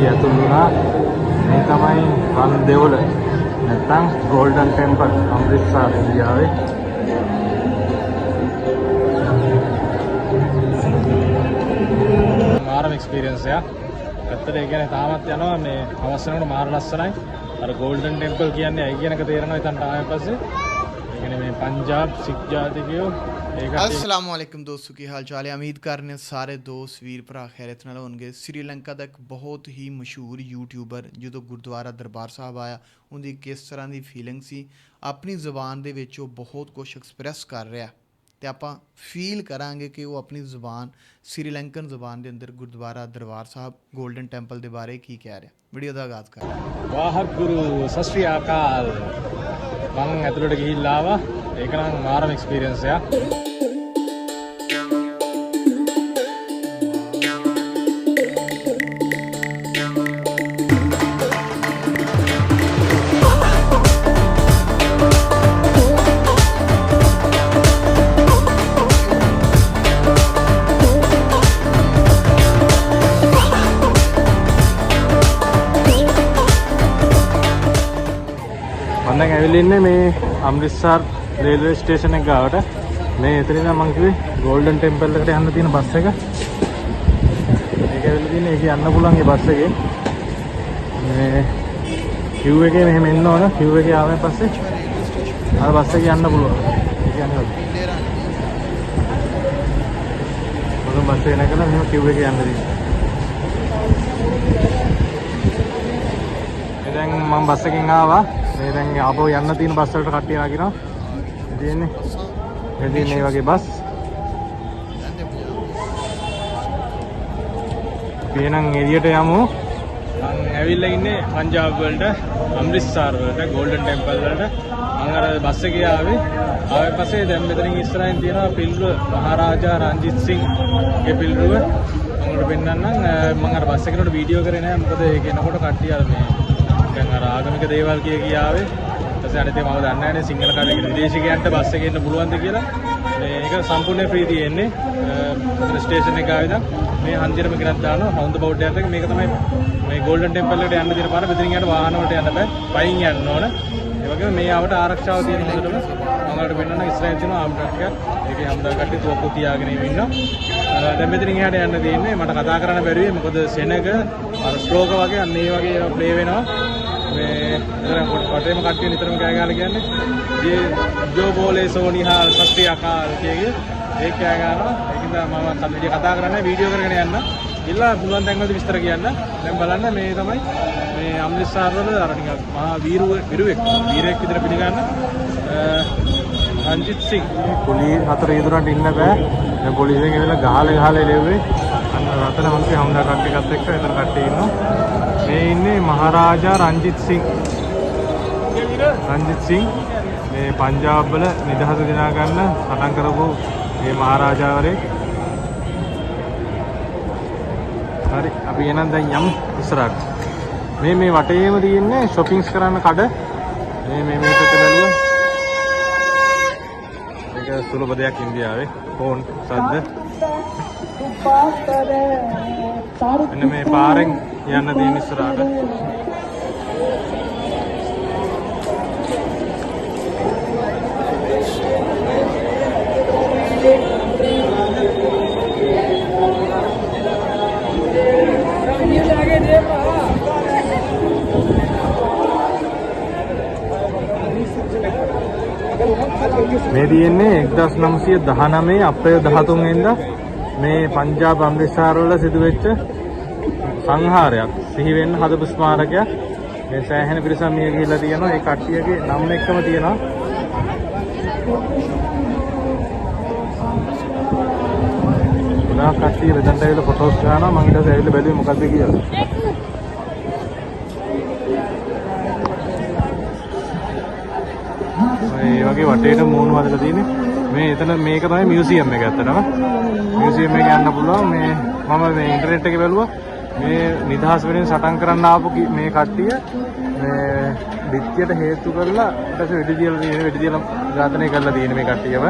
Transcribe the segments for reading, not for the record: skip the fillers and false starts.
ඇතුළු වුණා. මේ තමයි රන් දෙවොල නැත්නම් ගෝල්ඩන් ටෙම්පල් අමෘත්සර් ඉන්දියාවේ. මාරම එක්ස්පීරියන්ස් එකක්. ඇත්තට ඒ කියන්නේ තාමත් යනවා මේ අවශ්‍ය වෙනකොට මාර ලස්සනයි. අර ගෝල්ඩන් ටෙම්පල් කියන්නේ ඇයි කියන එක තේරෙනවා ඉතින් ආයෙත් පස්සේ. ඒ කියන්නේ මේ पंजाब सिख जातियों अस्सलाम वालेकुम दोस्तों की हाल चाल है। उम्मीद करने सारे दोस्त वीर भरा खैरियत नाल होणगे। श्रीलंका का एक बहुत ही मशहूर यूट्यूबर जो गुरुद्वारा दरबार साहब आया उनकी किस तरह की फीलिंग सी अपनी ज़बान दे विच वो बहुत कुछ एक्सप्रैस कर रहा तो आप फील करांगे कि वो अपनी ज़बान श्रीलंकन ज़बान के अंदर गुरुद्वारा दरबार साहब गोल्डन टेंपल के बारे की कह रहा। वीडियो का आगाज़ कर वाहगुरु सत श्री अकाल මම ඇතුළට ගිහිල්ලා ආවා. ඒක නම් මාරම එක්ස්පීරියන්ස් එකක්. මම දැන් ඇවිල්ලා ඉන්නේ මේ අමෘත්සර් රේල්වේ ස්ටේෂන් එක ගාවට. මේ එතන ඉඳන් මම කිව්වේ ගෝල්ඩන් ටෙම්පල් එකට යන්න තියෙන බස් එක. මේක ඇවිල්ලා තියෙන්නේ ඒක යන්න පුළුවන් ඒ බස් එකේ. මේ queue එකේ මෙහෙම එන්න ඕන. queue එකේ ආවෙන් පස්සේ අර බස් එකේ යන්න පුළුවන්. ඒ කියන්නේ මොකද බස් එක නැගලා මෙහෙම queue එකේ යන්න තියෙන්නේ. දැන් මම බස් එකෙන් ආවා. මේ දැන් ආපහු යන්න තියෙන බස් වලට කට්ටිය ආගෙනවා. ඉතින්නේ මේ වගේ බස්. අපි එහෙනම් එළියට යමු. මම ඇවිල්ලා ඉන්නේ පංජාබ් වලට අමෘත්සර් වලට ගෝල්ඩන් ටෙම්පල් වලට. මම අර බස් එකේ ආවේ පස්සේ දැන් මෙතනින් ඉස්සරහින් තියෙනවා පිල්රුව මහරජා රංජිත් සිං ගේ පිල්රුව. මම පෙන්නන්නම්. මම අර බස් එකේට වීඩියෝ කරේ නෑ මොකද ඒක එනකොට කට්ටිය අර මේ දැන් අර ආගමික දේවල් කියාවේ. ඊටසේ අනිත් ඒවා මම දන්නේ නැහැ නේ සිංහල කාර්යයක විදේශිකයන්ට බස් එකේ ඉන්න පුළුවන්ද කියලා. මේක සම්පූර්ණ ෆ්‍රී තියෙන්නේ. ස්ටේෂන් එක ආවේ දැන් මේ හන්දිරම ගෙනත් දානවා හවුන්ද බෝඩ් එකත් එක්ක. මේක තමයි මේ ගෝල්ඩන් ටෙම්පල් එකට යන්න තියෙන පාර. මෙතනින් යට වාහන වලට යන්න බෑ. පයින් යන්න ඕන. ඒ වගේම මේ ආවට ආරක්ෂාව තියෙන හොඳටම මම ඔයාලට පෙන්නන්න ඉස්සරහින් තියෙන ආම් ට්‍රක් එකක්. ඒකේ හම්දා කට්ටිය තුවක්කු තියාගෙන ඉන්නවා. දැන් මෙතනින් එහාට යන්න තියෙන්නේ. මට කතා කරන්න බැරි වෙයි මොකද සෙනග අර ස්ලෝක වගේ අන්න ඒ වගේ ප්ලේ වෙනවා. මේ වටේම කට්ටිය නිතරම කෑ ගහලා කියන්නේ ජෝ බෝලේ සෝනිහාල් සත් ශ්‍රී අකාල් කියගේ ඒක කෑ ගහනවා. ඒකින්ද මම කතා කරන්නේ වීඩියෝ කරගෙන යන්න. ඉල්ලා පුළුවන් තැන් වලදී විස්තර කියන්න. දැන් බලන්න මේ තමයි මේ අමෘත්සර් වල අර නිකන් මහා වීරයෙක් විදිහට පිළිගන්න රංජිත් සිං. පොලිස් හතර ඉදරන්ට ඉන්න බෑ. දැන් පොලිසියෙන් එවිලා ගහලා එළෙව්වේ. අන්න රතන මන්ත්‍රී හමුදා කට්ටියත් එක්ක එතන කට්ටිය ඉන්නවා. මේ ඉන්නේ මහරජා රංජිත් සිං. මේ පංජාබ් වල නිදහස දිනා ගන්න සටන් කරපු මේ මහරජාවරයෙක්. හරි අපි එනන් දැන් යමු ඉස්සරහට. මේ වටේම තියෙන්නේ shoppings කරන්න කඩ. මේ පැත්ත බැලුවා. ඒක සුලභ දෙයක් ඉන්දියාවේ. ෆෝන් සද්ද. එන්න මේ පාරෙන් යන්න තියෙන ඉස්සරහට. මේ තියෙන්නේ 1919 අප්‍රේල් 13 වෙනිදා මේ පංජාබ් අමෘත්සර් වල සිදුවෙච්ච සංහාරයක් සිහි වෙන්න හදපු ස්මාරකයක්. මේ සෑහෙන පිරිසක් මිය ගිහිල්ලා තියෙනවා. ඒ කට්ටියගේ නම් එක්කම තියෙනවා. ගොඩාක් කට්ටිය මෙතනට ඇවිල්ලා ෆොටෝස් ගන්නවා. මම ඊට පස්සේ ඇවිල්ලා බැලුවේ මොකද්ද කියලා. මේ වගේ වටේට මූණු හදලා තියෙන්නේ. මේ එතන මේක තමයි මියුසියම් එක ඇත්තටම. මියුසියම් එක යන්න පුළුවන්. මේ මම මේ ඉන්ටර්නෙට් එකේ බැලුවා. මේ නිදහස් වෙනින් සටන් කරන්න ආපු මේ කට්ටිය මේ පිටියට හේතු කරලා ඊට පස්සේ වෙඩි තියලා ඝාතනය කරලා තියෙන මේ කට්ටියව.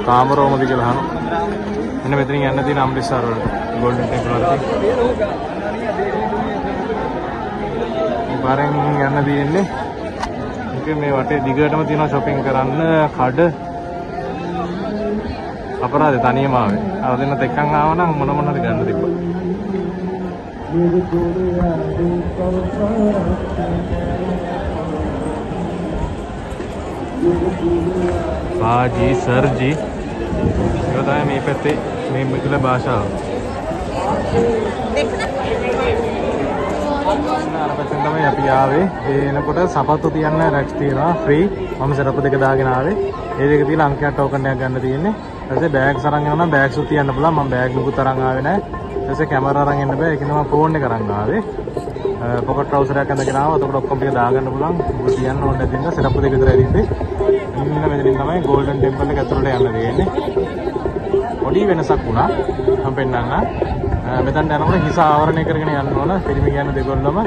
කාමරෝමද කියලා අහනවා. මෙන්න මෙතනින් යන්න තියෙන අමෘත්සර් වලට ගෝල්ඩන් ටෙම්පල් වලට. මේ පාරෙන් යන්න තියෙන්නේ. මේක මේ වටේ දිගටම තියෙනවා shopping කරන්න කඩ. අපරාධේ තනියම ආවේ. අර දෙන්නත් එක්කන් ආව නම් මොන හරි ගන්න තිබ්බා. बाजी सरजी ये बताया मैं पे मैं मिथिल भाषा තමයි අපි ආවේ ඒ එනකොට සපත්තු තියන්න රැක්ස් තියෙනවා ෆ්‍රී මම සරප්පු දෙක දාගෙන ආවේ ඒ දෙක තියලා අංකයක් ටෝකන් එකක් ගන්න තියෙන්නේ ඊට පස්සේ බෑග්ස් අරන් යනවා නම් බෑග්ස් උත් තියන්න පුළුවන් මම බෑග් මුකුත් අරන් ආවේ නැහැ ඊට පස්සේ කැමරා අරන් එන්න බෑ ඒක නිසා මම ෆෝන් එක අරන් ආවේ පොකට් ට්‍රවුසර් එකක් අඳගෙන ආවා එතකොට ඔක්කොම ටික දාගන්න පුළුවන් මුකුත් තියන්න ඕනේ නැති නිසා සරප්පු දෙක විතරයි තිබ්බේ ඉන්න මෙතනින් තමයි ගෝල්ඩන් ටෙම්පල් එක ඇතුළට යන්න තියෙන්නේ පොඩි වෙනසක් වුණා මම පෙන්නන්න මෙතන යනකොට හිස ආවරණය කරගෙන යන්න ඕන පිළිමි කියන්නේ දෙකොල්ලම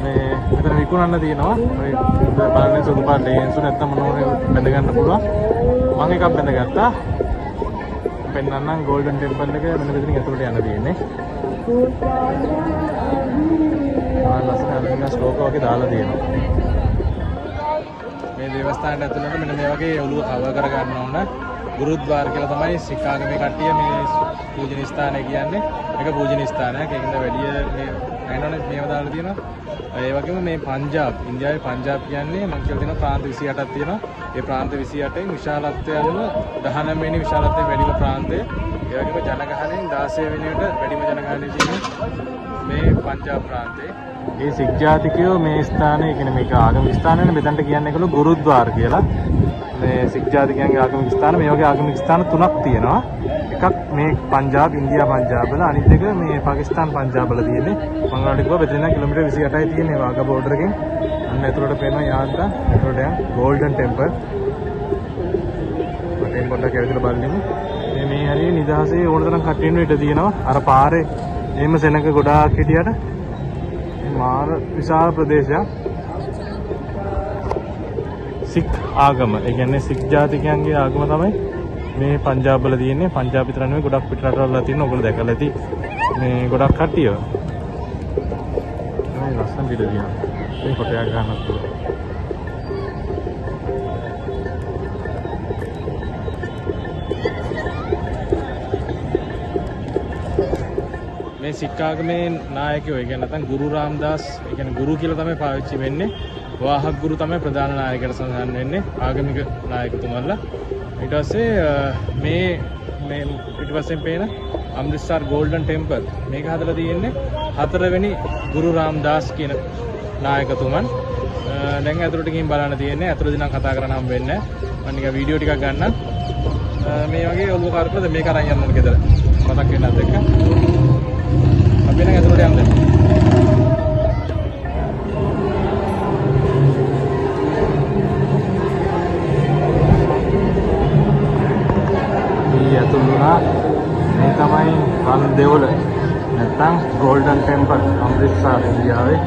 මේ මෙතන විකුණන්න තියෙනවා ඔය බලන්නේ සුදු පාට ලේන්සු නැත්තම් මොනෝනේ බැඳ ගන්න පුළුවන් මම එකක් බැඳගත්තා පෙන්නන්නම් ගෝල්ඩන් ටෙම්පල් එක මෙන්න මෙතනින් ඇතුළට යන්න තියෙන්නේ ලස්සන ස්ටෝක වගේ දාලා තියෙනවා මේ දේවස්ථානයට ඇතුළට මෙන්න මේ වගේ ඔළුව කවර් කර ගන්න ඕන ගුරුද්වාර කියලා තමයි සිකාගමේ කට්ටිය මේ පූජන ස්ථානය කියන්නේ. මේක පූජන ස්ථානයක්. ඒකින්ද වැඩි මේ අයනෝනේ මේව දාලා තියෙනවා. ඒ වගේම මේ පංජාබ්, ඉන්දියාවේ පංජාබ් කියන්නේ මම කියලා තියෙනවා ප්‍රාන්ත 28ක් තියෙනවා. ඒ ප්‍රාන්ත 28න් විශාලත්වය අනුව 19 වෙනි විශාලත්වයෙන් වැඩිම ප්‍රාන්තය. ඒ වගේම ජනගහනයෙන් 16 වෙනියට වැඩිම ජනගහනය තියෙන්නේ මේ පංජාබ් ප්‍රාන්තේ. මේ සික් ජාතිකයෝ මේ ස්ථානයේ කියන්නේ මේක ආගමික ස්ථානනේ මෙතනට කියන්නේ ඒකළු ගුරුද්වාර කියලා. මේ සික් ජාතිකයන්ගේ ආගමික ස්ථාන මේ වගේ ආගමික ස්ථාන තුනක් තියෙනවා. එකක් මේ පංජාබ් ඉන්දියා පංජාබ් වල අනිත් එක මේ පාකිස්තාන් පංජාබ් වල තියෙන්නේ. මම ඔයාලට කිව්වා මෙතන කිලෝමීටර් 28යි තියෙන්නේ වාගා බෝඩර් එකෙන්. අන්න ඇතුළට පේනවා යාන්ත. ඇතුළට යන ගෝල්ඩන් ටෙම්පල්. මට පොඩ්ඩක් ඇවිල්ලා බලන්න. මේ හරිය නිදහසේ ඕන තරම් කට්ටියන ඉඩ තියෙනවා. අර පාරේ එහෙම සෙනඟ ගොඩාක් හිටියට මාර විශාල ප්‍රදේශයක්. සික් ආගම. ඒ කියන්නේ සික් ජාතිකයන්ගේ ආගම තමයි මේ පංජාබ් වල තියෙන්නේ. පංජාබ් විතර නෙවෙයි ගොඩක් පිටරටවල තියෙන. ඔයගොල්ලෝ දැකලා ඇති. මේ ගොඩක් කට්ටිය. මේ ලස්සන පිට තියෙනවා. මේ ෆොටෝ එකක් ගන්නත් පුළුවන්. මේ සික් ආගමේ නායකයෝ ඒ කියන්නේ නැත්නම් ගුරු රාම්දාස් ඒ කියන්නේ ගුරු කියලා තමයි පාවිච්චි වෙන්නේ. වාහක ගුරු තමයි ප්‍රධාන නායකයට සඳහන් වෙන්නේ ආගමික නායකතුමන්ලා. ඊට පස්සේ මේ ඊට පස්සේ පේන අමෘත්සර් ගෝල්ඩන් ටෙම්පල් මේක හදලා තියෙන්නේ 4 වෙනි ගුරු රාම්දාස් කියන නායකතුමන්. දැන් ඇතුළට ගිහින් බලන්න තියෙන්නේ. ඇතුළදී නම් කතා කරන්න හම්බ වෙන්නේ නැහැ. මම නිකන් වීඩියෝ ටිකක් ගන්නම්. මේ වගේ ඔළුව කරකවද මේක අරන් යන්න ඕන ගෙදර. මතක් වෙන්නත් එක්ක. අපි නම් ඇතුළට යන්න. මේ තමයි වන දෙවොල නැත්නම් ගෝල්ඩන් ටෙම්පල් අමෘත්සර් ඉන්දියාවේ.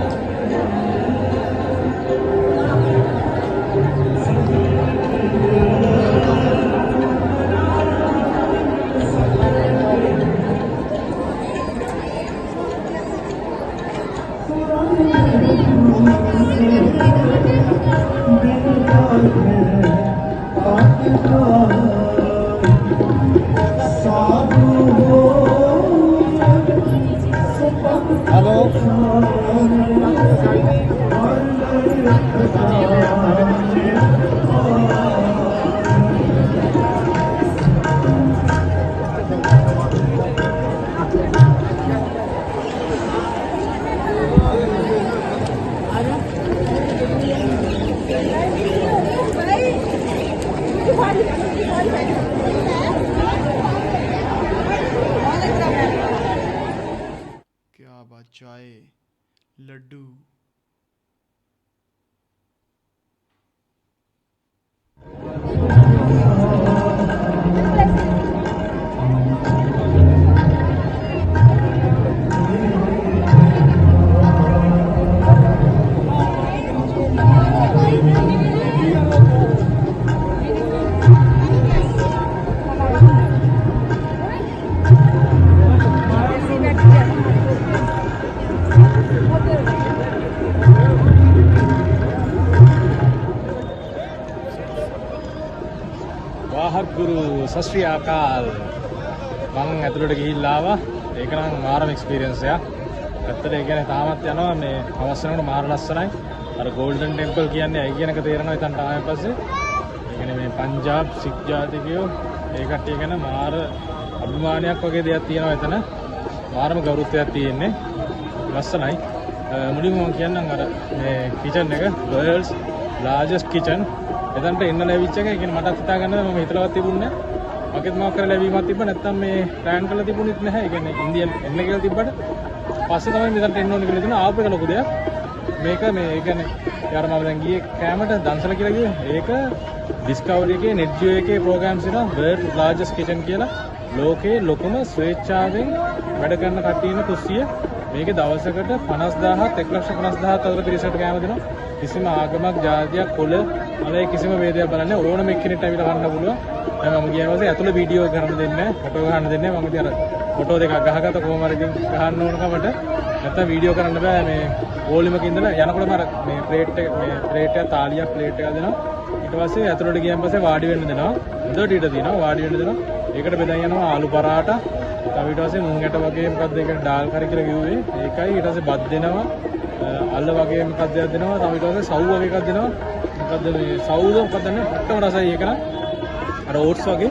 लड्डू वाहगुरु सत श्री अकाल මං ඇතුළට ගිහිල්ලා ආවා ඒක නම් මාරම එක්ස්පීරියන්ස් එකක් ඇත්තට ඒ කියන්නේ තාමත් යනවා මේ අවස් වෙනකොට මාර ලස්සනයි අර ගෝල්ඩන් ටෙම්පල් කියන්නේ ඇයි කියන එක තේරෙනවා ඉතින් ආයෙත් පස්සේ ඒ කියන්නේ මේ පංජාබ් සික් ජාතිකයෝ ඒ කට්ටිය ගැන මාර අභිමානයක් වගේ දෙයක් තියෙනවා එතන මාරම ගෞරවයක් තියෙන්නේ ලස්සනයි මුලින්ම මම කියන්නම් අර මේ කිචන් එක world's largest kitchen එතනට එන්න ලැබිච්ච එක ඒ කියන්නේ මටත් හිතා ගන්න මම හිතලවත් තිබුණේ නැහැ මගෙත් මොකක් කරලා ලැබීමක් තිබ්බ නැත්නම් මේ ප්ලෑන් කරලා තිබුණෙත් නැහැ ඒ කියන්නේ ඉන්දියන් එන්න කියලා තිබ්බට පස්සේ තමයි මෙතනට එන්න ඕනේ කියලා තියෙනවා ආපු එක ලොකු දෙයක් මේක මේ ඒ කියන්නේ යාර මම දැන් ගියේ කැමරට දන්සල කියලා ගියේ ඒක ඩිස්කවරි එකේ net geo එකේ ප්‍රෝග්‍රෑම්ස් එනවා world's largest kitchen කියලා ලෝකේ ලොකුම ස්වේච්ඡාවෙන් වැඩ කරන කට්ටිය ඉන්න කුස්සිය මේකේ දවසකට 50000ත් 1,50,000ත් අතර පිරිසකට කෑම දෙනවා කිසිම ආගමක් ජාතියක් කොළ මලේ කිසිම ભેදයක් බලන්නේ ඕනම එක්කෙනෙක්ට ඇවිල්ලා ගන්න පුළුවන් දැන් මම ගියා ඊපස්සේ ඇතුළේ වීඩියෝ ගන්න දෙන්නේ නැහැ ෆොටෝ ගන්න දෙන්නේ නැහැ මම ඉතින් අර ෆොටෝ දෙකක් ගහගත්ත කොහොම හරි ඉතින් ගහන්න ඕන කමට නැත්තම් වීඩියෝ කරන්න බෑ මේ වෝලියුම එක ඉඳලා යනකොටම අර මේ ප්ලේට් එක එක තාලියක් ප්ලේට් එකක් දෙනවා ඊට පස්සේ ඇතුළට ගියන් පස්සේ වාඩි වෙන්න දෙනවා හොඳට ඊට දිනවා වාඩි වෙන්න දෙනවා ඒකට බෙදන් යනවා ආලු පරාටා තව ඊට පස්සේ මුං ගැට වගේ මොකක්ද ඒක ඩාල් කරි කියලා කිව්වේ ඒකයි ඊට පස්සේ බත් දෙනවා අල්ල වගේ මොකක්ද දෙනවා තව ඊට පස්සේ සව් වගේ එකක් දෙනවා මොකක්ද මේ සව්ද මොකක්ද නේ ඔක්කොම රසයි ඒක නම් අර ඕට්ස් වගේ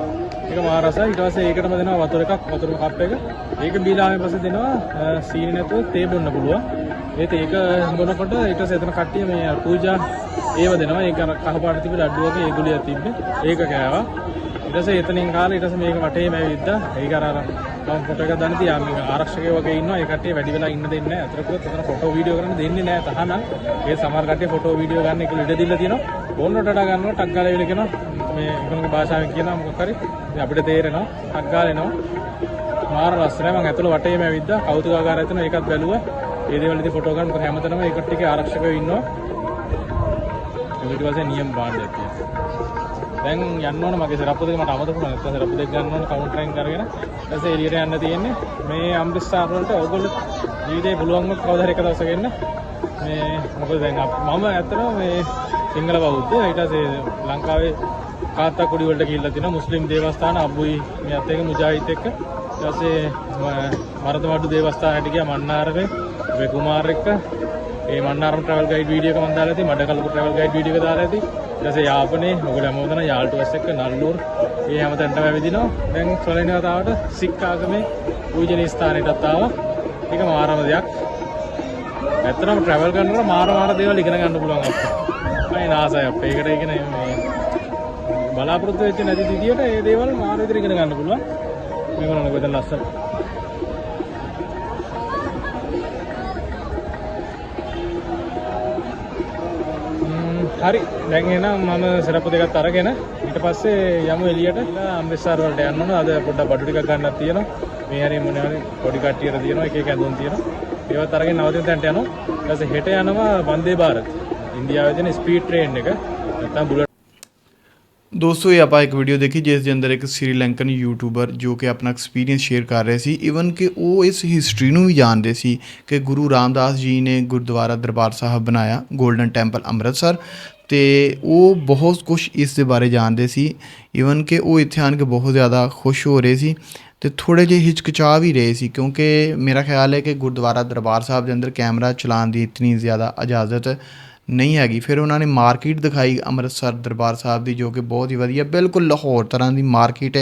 ඒක මහා රසයි ඊට පස්සේ ඒකටම දෙනවා වතුර එකක් වතුර කප් එක ඒක බීලා ආවෙන් පස්සේ දෙනවා සීනි නැතුව තේ බොන්න පුළුවන් ඒත් ඒක බොනකොට ඊට පස්සේ එතන කට්ටිය මේ පූජා ඒව දෙනවා ඒක අර කහ පාට තිබ්බ ලඩු වගේ ඒ ගුලියක් තිබ්බේ ඒක කෑවා ඊට පස්සේ එතනින් කාලා ඊට පස්සේ මේක වටේම ඇවිද්දා ඒක අර මම ෆොටෝ එකක් දාන්න තියා මේක ආරක්ෂකයෝ වගේ ඉන්නවා ඒ කට්ටිය වැඩි වෙලා ඉන්න දෙන්නේ නැහැ අතරකුත් එතන ෆොටෝ වීඩියෝ කරන්න දෙන්නේ නැහැ තහනම් ඒ සමහර කට්ටිය ෆොටෝ වීඩියෝ ගන්න එක ඉඩ දීලා තියෙනවා ඕනට වඩා ගන්නවා ටක් ගාලා එවිල කියනවා මේ ඒගොල්ලෝගේ භාෂාවෙන් කියනවා මොකක් හරි ඉතින් අපිට තේරෙනවා ටක් ගාලා එනවා මාර ලස්සනයි මම ඇතුළ වටේම ඇවිද්දා කෞතුකාගාරය එතන ඒකත් බැලුවා ඒ දේවල් ඉතින් ෆොටෝ ගන්න මොකද හැමතැනම ඒ කට්ටියගේ ආරක්ෂකයෝ ඉන්නවා ඊට පස්සේ නියම භාණ්ඩයක් තියෙනවා දැන් යන්න ඕන මගේ සරප්පු දෙක මට අමතක වුණා නැත්නම් සරප්පු දෙක ගන්න ඕන කවුන්ටර් එකෙන් කරගෙන ඊට පස්සේ එළියට යන්න තියෙන්නේ මේ අම්රිස්ටර් වලට ඕගොල්ලෝ ජීවිතේ පුළුවන් වුණොත් කවදා හරි එක දවසක එන්න මේ මොකද දැන් මම ඇත්තටම මේ සිංහල බෞද්ධ ඊට පස්සේ ලංකාවේ කාත්තා කුඩි වලට ගිහිල්ලා තිනවා මුස්ලිම් දේවස්ථාන අබ්බුයි මෙයත් එක මුජාහිද් එක්ක ඊට පස්සේ මරදමඩු දේවස්ථානයට ගියා මන්නාරමේ මේ කුමාර එක්ක ඒ මන්නාරම ට්‍රැවල් ගයිඩ් වීඩියෝ එක මම දාලා ඇති මඩකලපු ට්‍රැවල් ගයිඩ් වීඩියෝ එක දාලා ඇති ඊට පස්සේ යාපනයේ ඔයගොල්ලෝ හැමෝටම යාල්ටුවස් එක්ක නල්ලූර් මේ හැමතැනටම ඇවිදිනවා දැන් ස්ලෝවෙනියා වතාවට සික් ආගමේ පූජනීය ස්ථානයටත් ආවා ඒක මාරම දෙයක් ඇත්තටම ට්‍රැවල් කරනකොට මාර දේවල් ඉගෙන ගන්න පුළුවන් අපිට මම නාසයි අපේ ඒකට ඉගෙන මේ බලාපොරොත්තු වෙච්ච නැති විදියට මේ දේවල් මාර විදිහට ඉගෙන ගන්න පුළුවන් මේගොල්ලෝ කොහෙද ලස්සන හරි දැන් එහෙනම් මම සරප්පු දෙකක් අරගෙන ඊට පස්සේ යමු එළියට අම්රිස්ටර් වලට යන්න ඕන අද පොඩ්ඩක් බඩු ටිකක් ගන්නක් තියෙනවා මේ හැරි මොනේ හරි පොඩි කට්ටියට තියෙනවා එක එක ඇඳුම් තියෙනවා ඒවත් අරගෙන නවතින තැනට යනවා ඊට පස්සේ හෙට යනවා වන්දේ ಭಾರತ್ इंडिया में स्पीड ट्रेन का बुलेट। दोस्तों ये आप एक वीडियो देखी जिस के अंदर एक श्रीलंकन यूट्यूबर जो कि अपना एक्सपीरियंस शेयर कर रहे सी ईवन कि वो इस हिस्टरी ਨੂੰ ਵੀ ਜਾਣਦੇ ਸੀ ਕਿ ਗੁਰੂ ਰਾਮਦਾਸ ਜੀ ਨੇ ਗੁਰਦੁਆਰਾ ਦਰਬਾਰ ਸਾਹਿਬ ਬਣਾਇਆ ਗੋਲਡਨ ਟੈਂਪਲ ਅੰਮ੍ਰਿਤਸਰ ਤੇ ਉਹ ਬਹੁਤ ਕੁਝ ਇਸ ਦੇ ਬਾਰੇ ਜਾਣਦੇ ਸੀ ਈਵਨ ਕਿ ਉਹ ਇੱਥੇ ਆਣ ਕੇ ਬਹੁਤ ਜ਼ਿਆਦਾ ਖੁਸ਼ ਹੋ ਰਹੇ ਸੀ ਤੇ ਥੋੜ੍ਹੇ ਜਿਹੇ ਹਿਚਕਚਾ ਵੀ ਰਹੇ ਸੀ ਕਿਉਂਕਿ ਮੇਰਾ ਖਿਆਲ ਹੈ ਕਿ ਗੁਰਦੁਆਰਾ ਦਰਬਾਰ ਸਾਹਿਬ ਦੇ ਅੰਦਰ ਕੈਮਰਾ ਚਲਾਉਣ ਦੀ ਇਤਨੀ ਜ਼ਿਆਦਾ ਇਜਾਜ਼ਤ नहीं हैगी। फिर उन्होंने मार्केट दिखाई अमृतसर दरबार साहब की जो कि बहुत ही वधिया बिल्कुल लाहौर तरह की मार्केट है,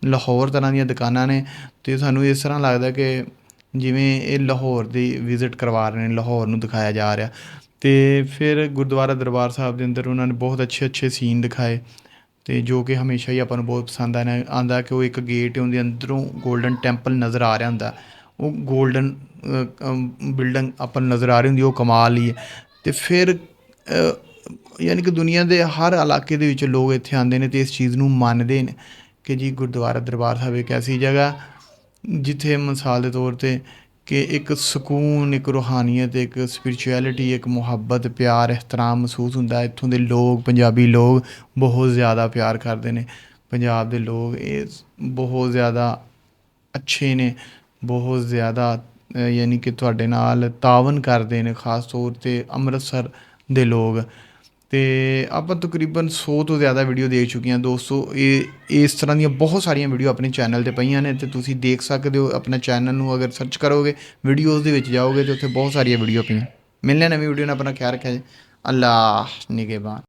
लाहौर तरह दी दुकानां ने तो सानू इस तरह लगता कि जिवें ये लाहौर की विजिट करवा रहे हैं, लाहौर नूं दिखाया जा रहा। तो फिर गुरुद्वारा दरबार साहब के अंदर उन्होंने बहुत अच्छे अच्छे सीन दिखाए तो जो कि हमेशा ही अपन बहुत पसंद आंदा कि वो एक गेट उनके अंदरों गोल्डन टैंपल नज़र आ रहा होंदा, वो गोल्डन बिल्डिंग अपन नज़र आ रही होंदी, वो कमाल ही है। तो फिर यानी कि दुनिया के हर इलाके दे विच लोग इत्थे आंदे ने ते इस चीज़ नूं मनदे ने कि जी गुरुद्वारा दरबार साहब एक ऐसी जगह जिथे मिसाल के तौर पर कि एक सुकून, एक रूहानियत, एक स्पिरिचुअलिटी, एक मुहब्बत, प्यार, एहतराम महसूस होंदा। इत्थों के लोग, पंजाबी लोग बहुत ज़्यादा प्यार करते हैं। पंजाब के लोग ये बहुत ज़्यादा अच्छे ने, बहुत ज़्यादा यानी कि तुहाडे नाल तावन करते हैं, खास तौर पर अमृतसर दे लोग। ਤੇ ਆਪਾਂ ਤਕਰੀਬਨ 100 ਤੋਂ ਜ਼ਿਆਦਾ ਵੀਡੀਓ ਦੇਖ ਚੁੱਕੇ ਹਾਂ ਦੋਸਤੋ। ਇਹ ਇਸ ਤਰ੍ਹਾਂ ਦੀਆਂ ਬਹੁਤ ਸਾਰੀਆਂ ਵੀਡੀਓ ਆਪਣੇ ਚੈਨਲ ਤੇ ਪਈਆਂ ਨੇ ਤੇ ਤੁਸੀਂ ਦੇਖ ਸਕਦੇ ਹੋ। ਆਪਣੇ ਚੈਨਲ ਨੂੰ ਅਗਰ ਸਰਚ ਕਰੋਗੇ, ਵੀਡੀਓਜ਼ ਦੇ ਵਿੱਚ ਜਾਓਗੇ ਤੇ ਉੱਥੇ ਬਹੁਤ ਸਾਰੀਆਂ ਵੀਡੀਓ ਪਈਆਂ। ਮਿਲਣੇ ਨਵੀਂ ਵੀਡੀਓ ਨਾਲ, ਆਪਣਾ ਖਿਆਲ ਰੱਖਿਆ ਜੀ। ਅੱਲਾਹ ਨਿਗਹਿਬਾਨ।